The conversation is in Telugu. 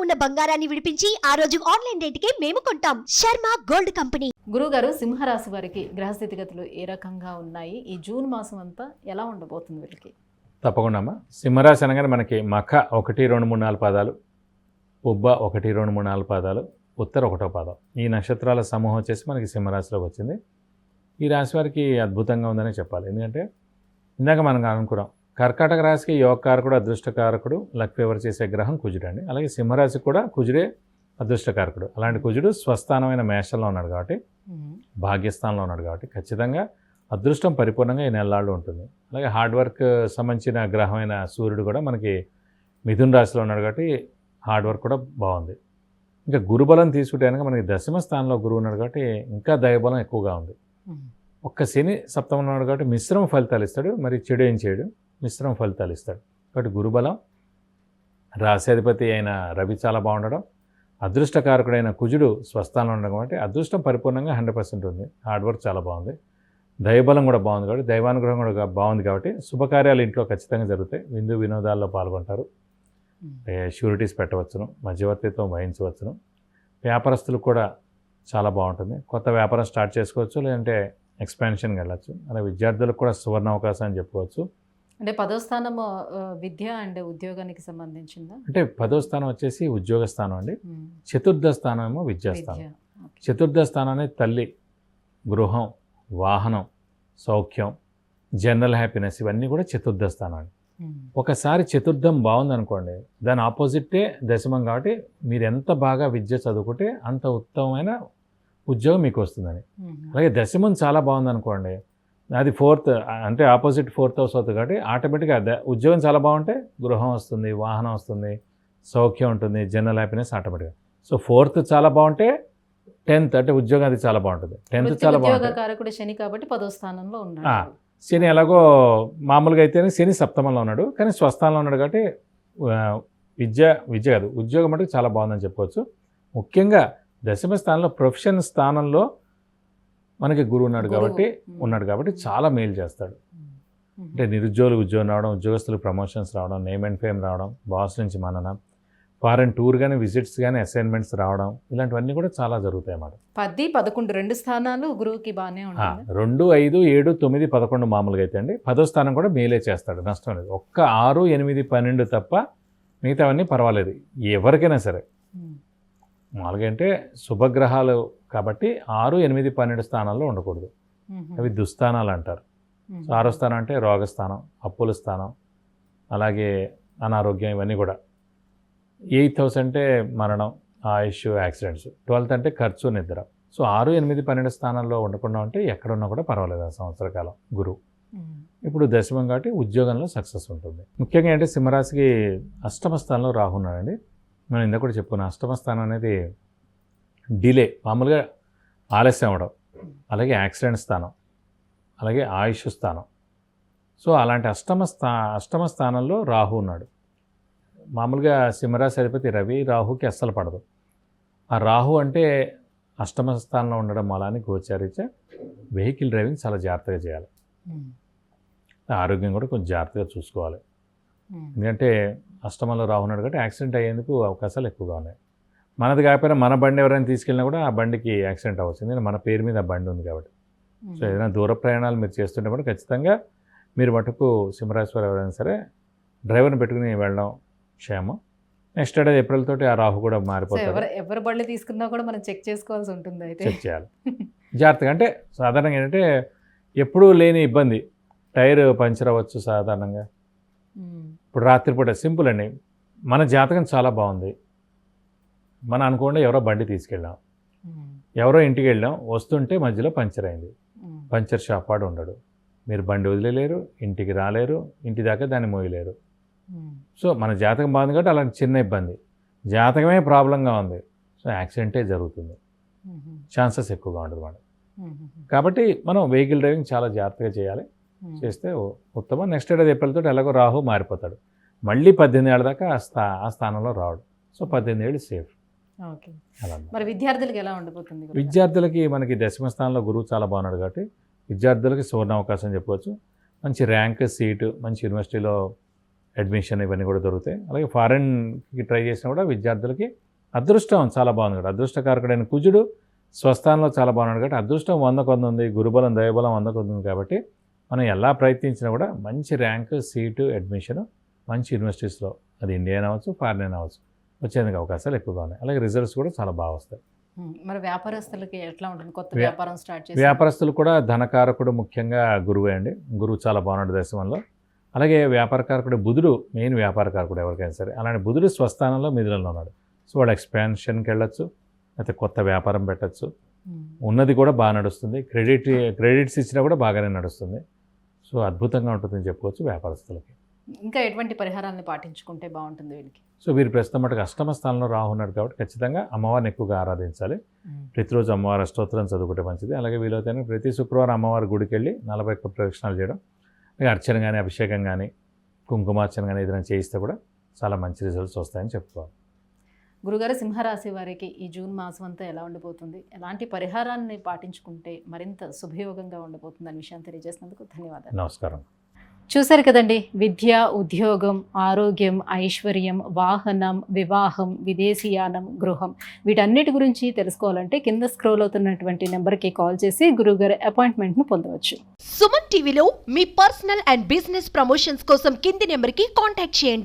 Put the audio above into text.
ఉన్న బంగారాన్ని విడిపించి ఆ రోజు ఆన్లైన్ రేటుకే మేము కొంటాం. Sharma gold company. గురుగారు, సింహరాశి వారికి గ్రహస్థితిగతులు ఏ రకంగా ఉన్నాయి? ఈ జూన్ మాసం అంతా ఎలా ఉండబోతుంది వీళ్ళకి? తప్పకుండా అమ్మా. సింహరాశి అనగానే మనకి మఖ 1, 2, 3, 4 పాదాలు, ఉబ్బ 1, 2, 3, 4 పాదాలు, ఉత్తర 1వ పాదం. ఈ నక్షత్రాల సమూహం వచ్చేసి మనకి సింహరాశిలోకి వచ్చింది. ఈ రాశి వారికి అద్భుతంగా ఉందనే చెప్పాలి. ఎందుకంటే ఇందాక మనం అనుకున్నాం, కర్కాటక రాశికి యోగకారకుడు, అదృష్టకారకుడు, లక్ ఫేవర్ చేసే గ్రహం కుజుడు అండి. అలాగే సింహరాశికి కూడా కుజుడే అదృష్టకారకుడు. అలాంటి కుజుడు స్వస్థానమైన మేషంలో ఉన్నాడు కాబట్టి, భాగ్యస్థానంలో ఉన్నాడు కాబట్టి ఖచ్చితంగా అదృష్టం పరిపూర్ణంగా ఈ నెలలాళ్ళు ఉంటుంది. అలాగే హార్డ్ వర్క్ సంబంధించిన గ్రహమైన సూర్యుడు కూడా మనకి మిథున రాశిలో ఉన్నాడు కాబట్టి హార్డ్ వర్క్ కూడా బాగుంది. ఇంకా గురుబలం తీసుకుంటే కనుక మనకి దశమ స్థానంలో గురువు ఉన్నాడు కాబట్టి ఇంకా దైవబలం ఎక్కువగా ఉంది. ఒక్క శని సప్తమంలో ఉన్నాడు కాబట్టి మిశ్రమ ఫలితాలు ఇస్తాడు. మరి చెడు ఏం చేయడు, మిశ్రమ ఫలితాలు ఇస్తాడు. కాబట్టి గురుబలం, రాశ్యాధిపతి అయిన రవి చాలా బాగుండడం, అదృష్టకారకుడైన కుజుడు స్వస్థానంలో ఉండడం కాబట్టి అదృష్టం పరిపూర్ణంగా 100% ఉంది. హార్డ్ వర్క్ చాలా బాగుంది. దైవబలం కూడా బాగుంది కాబట్టి, దైవానుగ్రహం కూడా బాగుంది కాబట్టి శుభకార్యాలు ఇంట్లో ఖచ్చితంగా జరుగుతాయి. విందు వినోదాల్లో పాల్గొంటారు. షూరిటీస్ పెట్టవచ్చును, మధ్యవర్తిత్వం వహించవచ్చును. వ్యాపారస్తులకు కూడా చాలా బాగుంటుంది. కొత్త వ్యాపారం స్టార్ట్ చేసుకోవచ్చు, లేదంటే ఎక్స్పాన్షన్కి వెళ్ళచ్చు. అలాగే విద్యార్థులకు కూడా సువర్ణ అవకాశం అని చెప్పుకోవచ్చు. అంటే 10వ స్థానం విద్య అండ్ ఉద్యోగానికి సంబంధించిందా? అంటే 10వ స్థానం వచ్చేసి ఉద్యోగ స్థానం అండి. చతుర్థ స్థానం ఏమో విద్యాస్థానం. చతుర్థ స్థానం అనేది తల్లి, గృహం, వాహనం, సౌఖ్యం, జనరల్ హ్యాపీనెస్, ఇవన్నీ కూడా చతుర్థ స్థానం అండి. ఒకసారి చతుర్థం బాగుందనుకోండి, దాని ఆపోజిటే దశమం కాబట్టి మీరు ఎంత బాగా విద్య చదువుకుంటే అంత ఉత్తమమైన ఉద్యోగం మీకు వస్తుందని. అలాగే దశమం చాలా బాగుందనుకోండి, అది 4th అంటే ఆపోజిట్ 4th హౌస్ అవుతుంది కాబట్టి ఆటోమేటిక్గా ఉద్యోగం చాలా బాగుంటే గృహం వస్తుంది, వాహనం వస్తుంది, సౌఖ్యం ఉంటుంది, జనరల్ హ్యాపీనెస్ ఆటోమేటిక్గా. సో 4th చాలా బాగుంటే 10th అంటే ఉద్యోగం అది చాలా బాగుంటుంది. 10th చాలా బాగుంటుంది. శని కాబట్టి 10వ స్థానంలో ఉన్నాడు. శని ఎలాగో మామూలుగా అయితేనే శని సప్తమంలో ఉన్నాడు, కానీ స్వస్థానంలో ఉన్నాడు కాబట్టి విద్య కాదు ఉద్యోగం మటుకు చాలా బాగుందని చెప్పవచ్చు. ముఖ్యంగా దశమ స్థానంలో ప్రొఫెషన్ స్థానంలో మనకి గురువు ఉన్నాడు కాబట్టి చాలా మేలు చేస్తాడు. అంటే నిరుద్యోగులకు ఉద్యోగం రావడం, ఉద్యోగస్తులకు ప్రమోషన్స్ రావడం, నేమ్ అండ్ ఫేమ్ రావడం, బాస్ నుంచి మననం, ఫారెన్ టూర్ కానీ, విజిట్స్ కానీ, అసైన్మెంట్స్ రావడం, ఇలాంటివన్నీ కూడా చాలా జరుగుతాయి అన్నమాట. 10, 11 2 స్థానాలు గురువుకి బాగానే ఉంటాయి. 2, 5, 7, 9, 11 మామూలుగా అయితే అండి. 10వ స్థానం కూడా మేలే చేస్తాడు, నష్టం లేదు. ఒక్క 6, 8, 12 తప్ప మిగతావన్నీ పర్వాలేదు ఎవరికైనా సరే. మామూలుగా అంటే శుభగ్రహాలు కాబట్టి 6, 8, 12 స్థానాల్లో ఉండకూడదు. అవి దుస్థానాలు అంటారు. 6వ స్థానం అంటే రోగస్థానం, అప్పుల స్థానం, అలాగే అనారోగ్యం, ఇవన్నీ కూడా. 8th హౌస్ అంటే మరణం, ఆయుష్, యాక్సిడెంట్స్. 12th అంటే ఖర్చు, నిద్ర. సో 6, 8, 12 స్థానాల్లో ఉండకుండా ఉంటే ఎక్కడున్నా కూడా పర్వాలేదు ఆ సంవత్సర కాలం గురువు. ఇప్పుడు దశమం కాబట్టి ఉద్యోగంలో సక్సెస్ ఉంటుంది. ముఖ్యంగా అంటే సింహరాశికి అష్టమ స్థానంలో రాహు ఉన్నాడండి. మనం ఇందాక కూడా చెప్పుకున్నాం, అష్టమ స్థానం అనేది డిలే, మామూలుగా ఆలస్యం అవ్వడం, అలాగే యాక్సిడెంట్ స్థానం, అలాగే ఆయుష్ స్థానం. సో అలాంటి అష్టమ స్థానంలో రాహు ఉన్నాడు. మామూలుగా సింహరాశి అధిపతి రవి, రాహుకి అస్సలు పడదు. ఆ రాహు అంటే అష్టమ స్థానంలో ఉండడం మూలాన్ని గోచారీత్యా వెహికల్ డ్రైవింగ్ చాలా జాగ్రత్తగా చేయాలి. ఆరోగ్యం కూడా కొంచెం జాగ్రత్తగా చూసుకోవాలి. ఎందుకంటే అష్టమంలో రాహు ఉన్నాడు కాబట్టి యాక్సిడెంట్ అయ్యేందుకు అవకాశాలు ఎక్కువగా ఉన్నాయి. మనది కాకపోయినా మన బండి ఎవరైనా తీసుకెళ్ళినా కూడా ఆ బండికి యాక్సిడెంట్ అవ్వచ్చు, ఎందుకంటే మన పేరు మీద ఆ బండి ఉంది కాబట్టి. సో ఏదైనా దూర ప్రయాణాలు మీరు చేస్తుంటే కూడా ఖచ్చితంగా మీరు మటుకు సింహరాశి వారు ఎవరైనా సరే డ్రైవర్ని పెట్టుకుని వెళ్ళడం క్షేమం. నెక్స్ట్ డే ఏప్రిల్ తోటి ఆ రాహు కూడా మారిపోతారు. ఎవరు బండి తీసుకున్నా కూడా మనం చెక్ చేసుకోవాల్సి ఉంటుంది. అయితే చెక్ చేయాలి జాగ్రత్తగా. అంటే సాధారణంగా ఏంటంటే ఎప్పుడూ లేని ఇబ్బంది, టైర్ పంచర్ అవ్వచ్చు సాధారణంగా. ఇప్పుడు రాత్రిపూట సింపుల్ అండి, మన జాతకం చాలా బాగుంది, మనం అనుకోండి ఎవరో బండి తీసుకెళ్ళాం, ఎవరో ఇంటికి వెళ్ళాం, వస్తుంటే మధ్యలో పంచర్ అయింది. పంచర్ షాప్ వాడు ఉండడు, మీరు బండి వదిలేలేరు, ఇంటికి రాలేరు, ఇంటి దాకా దాన్ని మోయలేరు. సో మన జాతకం బాగుంది కాబట్టి అలాంటి చిన్న ఇబ్బంది, జాతకమే ప్రాబ్లంగా ఉంది, సో యాక్సిడెంటే జరుగుతుంది, ఛాన్సెస్ ఎక్కువగా ఉంటుంది మేడం. కాబట్టి మనం వెహికల్ డ్రైవింగ్ చాలా జాగ్రత్తగా చేయాలి, చేస్తే ఉత్తమం. నెక్స్ట్ డే ఏప్రిల్ తోటి ఎలాగో రాహు మారిపోతాడు, మళ్ళీ 18 ఏళ్ళ దాకా ఆ స్థానంలో రావడు. సో 18 ఏళ్ళు సేఫ్. మరి విద్యార్థులకి ఎలా ఉండబోతుంది? విద్యార్థులకి మనకి దశమ స్థానంలో గురువు చాలా బాగున్నాడు కాబట్టి విద్యార్థులకి సువర్ణ అవకాశం చెప్పవచ్చు. మంచి ర్యాంక్, సీటు, మంచి యూనివర్సిటీలో అడ్మిషన్ ఇవన్నీ కూడా దొరుకుతాయి. అలాగే ఫారెన్కి ట్రై చేసినా కూడా విద్యార్థులకి అదృష్టం చాలా బాగుంది కాబట్టి అదృష్టకారకుడైన కుజుడు స్వస్థానంలో చాలా బాగున్నాడు కాబట్టి అదృష్టం 100 ఉంది, గురుబలం దైవబలం 100 ఉంది కాబట్టి మనం ఎలా ప్రయత్నించినా కూడా మంచి ర్యాంకు, సీటు, అడ్మిషన్ మంచి యూనివర్సిటీస్లో అది ఇండియా అవ్వచ్చు, ఫారెన్ అవ్వచ్చు వచ్చేందుకు అవకాశాలు ఎక్కువగా ఉన్నాయి. అలాగే రిజల్ట్స్ కూడా చాలా బాగా వస్తాయి. మరి వ్యాపారస్తులకి ఎట్లా ఉంటుంది కొత్త వ్యాపారం స్టార్ట్ చేసి? వ్యాపారస్తులు కూడా ధనకారకుడు ముఖ్యంగా గురువే అండి. గురువు చాలా బాగున్నాడు దశమంలో. అలాగే వ్యాపారకారకుడు బుధుడు మెయిన్ వ్యాపారకారకుడు ఎవరికైనా సరే. అలాంటి బుధుడు స్వస్థానంలో మిథునంలో ఉన్నాడు. సో వాడు ఎక్స్పాన్షన్కి వెళ్ళొచ్చు, అయితే కొత్త వ్యాపారం పెట్టచ్చు. ఉన్నది కూడా బాగా నడుస్తుంది. క్రెడిట్స్ ఇచ్చినా కూడా బాగానే నడుస్తుంది. సో అద్భుతంగా ఉంటుందని చెప్పుకోవచ్చు వ్యాపారస్తులకి. ఇంకా ఎటువంటి పరిహారాలను పాటించుకుంటే బాగుంటుంది వీళ్ళకి? సో వీరు ప్రస్తుతం మటుకు అష్టమ స్థానంలో రాహు ఉన్నాడు కాబట్టి ఖచ్చితంగా అమ్మవారిని ఎక్కువగా ఆరాధించాలి. ప్రతిరోజు అమ్మవారి అష్టోత్తరం చదువుకుంటే మంచిది. అలాగే వీలైతే ప్రతి శుక్రవారం అమ్మవారి గుడికి వెళ్ళి 41 ప్రదక్షిణాలు చేయడం, అలాగే అర్చన కానీ, అభిషేకం కానీ, కుంకుమార్చన కానీ ఏదైనా చేయిస్తే కూడా చాలా మంచి రిజల్ట్స్ వస్తాయని చెప్పుకోవాలి. గురుగారు, సింహరాశి వారికి ఈ జూన్ మాసం అంతా ఎలా ఉండబోతుంది, ఎలాంటి పరిహారాన్ని పాటించుకుంటే మరింత శుభయోగంగా ఉండబోతుంది అనే విషయాన్ని తెలియజేసినందుకు ధన్యవాదాలు. నమస్కారం. చూశారు కదండి, విద్య, ఉద్యోగం, ఆరోగ్యం, ఐశ్వర్యం, వాహనం, వివాహం, విదేశీయానం, గృహం వీటన్నిటి గురించి తెలుసుకోవాలంటే కింద స్క్రోల్ అవుతున్నటువంటి నెంబర్కి కాల్ చేసి గురువుగారి అపాయింట్మెంట్ను పొందవచ్చు. సుమన్ టీవీలో మీ పర్సనల్ అండ్ బిజినెస్ ప్రమోషన్స్ కోసం కింది నెంబర్కి కాంటాక్ట్ చేయండి.